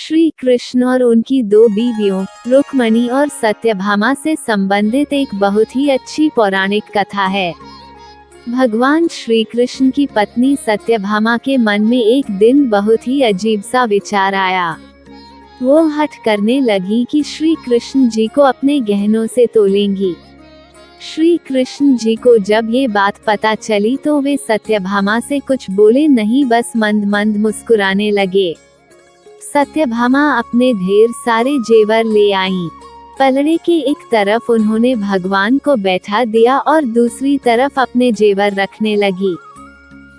श्री कृष्ण और उनकी दो बीवियों रुक्मणी और सत्यभामा से संबंधित एक बहुत ही अच्छी पौराणिक कथा है। भगवान श्री कृष्ण की पत्नी सत्यभामा के मन में एक दिन बहुत ही अजीब सा विचार आया। वो हठ करने लगी कि श्री कृष्ण जी को अपने गहनों से तोलेंगी। श्री कृष्ण जी को जब ये बात पता चली तो वे सत्यभामा से कुछ बोले नहीं, बस मंद मंद मुस्कुराने लगे। सत्यभामा अपने ढेर सारे जेवर ले आईं। पलड़े के एक तरफ उन्होंने भगवान को बैठा दिया और दूसरी तरफ अपने जेवर रखने लगी,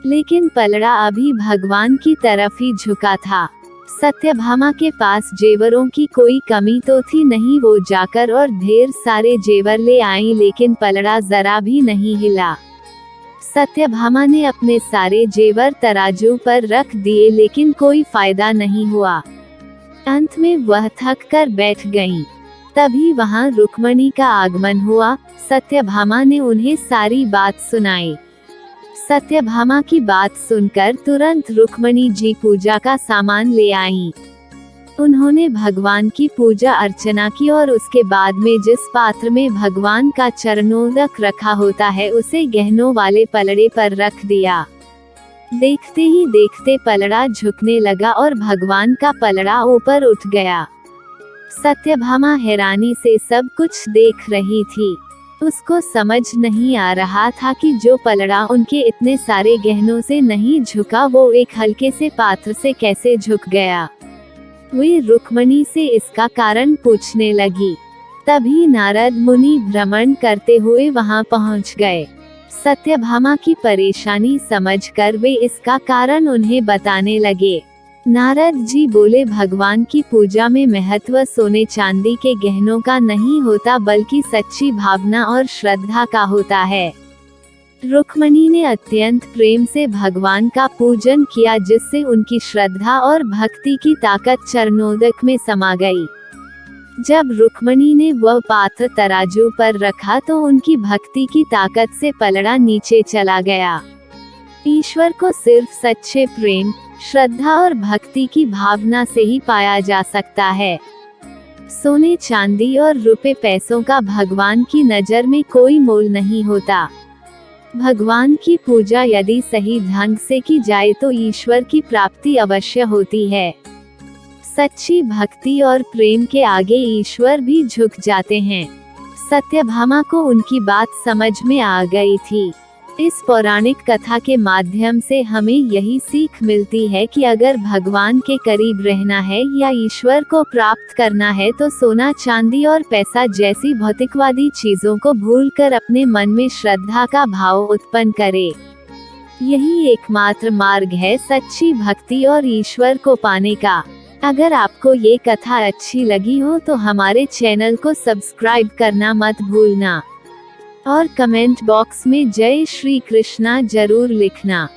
लेकिन पलड़ा अभी भगवान की तरफ ही झुका था। सत्यभामा के पास जेवरों की कोई कमी तो थी नहीं, वो जाकर और ढेर सारे जेवर ले आई, लेकिन पलड़ा जरा भी नहीं हिला। सत्यभामा ने अपने सारे जेवर तराजू पर रख दिए, लेकिन कोई फायदा नहीं हुआ। अंत में वह थक कर बैठ गईं। तभी वहां रुक्मणी का आगमन हुआ। सत्यभामा ने उन्हें सारी बात सुनाई। सत्यभामा की बात सुनकर तुरंत रुक्मणी जी पूजा का सामान ले आईं। उन्होंने भगवान की पूजा अर्चना की और उसके बाद में जिस पात्र में भगवान का चरणोदक रखा होता है उसे गहनों वाले पलड़े पर रख दिया। देखते ही देखते पलड़ा झुकने लगा और भगवान का पलड़ा ऊपर उठ गया। सत्यभामा हैरानी से सब कुछ देख रही थी। उसको समझ नहीं आ रहा था कि जो पलड़ा उनके इतने सारे गहनों से नहीं झुका, वो एक हल्के से पात्र से कैसे झुक गया। वे रुक्मणी से इसका कारण पूछने लगी। तभी नारद मुनि भ्रमण करते हुए वहां पहुंच गए। सत्यभामा की परेशानी समझकर वे इसका कारण उन्हें बताने लगे। नारद जी बोले, भगवान की पूजा में महत्व सोने चांदी के गहनों का नहीं होता, बल्कि सच्ची भावना और श्रद्धा का होता है। रुक्मणी ने अत्यंत प्रेम से भगवान का पूजन किया, जिससे उनकी श्रद्धा और भक्ति की ताकत चरणोदक में समा गई। जब रुक्मणी ने वह पात्र तराजू पर रखा तो उनकी भक्ति की ताकत से पलड़ा नीचे चला गया। ईश्वर को सिर्फ सच्चे प्रेम, श्रद्धा और भक्ति की भावना से ही पाया जा सकता है। सोने चांदी और रुपए पैसों का भगवान की नजर में कोई मोल नहीं होता। भगवान की पूजा यदि सही ढंग से की जाए तो ईश्वर की प्राप्ति अवश्य होती है। सच्ची भक्ति और प्रेम के आगे ईश्वर भी झुक जाते हैं। सत्यभामा को उनकी बात समझ में आ गई थी। इस पौराणिक कथा के माध्यम से हमें यही सीख मिलती है कि अगर भगवान के करीब रहना है या ईश्वर को प्राप्त करना है तो सोना चांदी और पैसा जैसी भौतिकवादी चीजों को भूलकर अपने मन में श्रद्धा का भाव उत्पन्न करे। यही एकमात्र मार्ग है सच्ची भक्ति और ईश्वर को पाने का। अगर आपको ये कथा अच्छी लगी हो तो हमारे चैनल को सब्सक्राइब करना मत भूलना और कमेंट बॉक्स में जय श्री कृष्णा जरूर लिखना।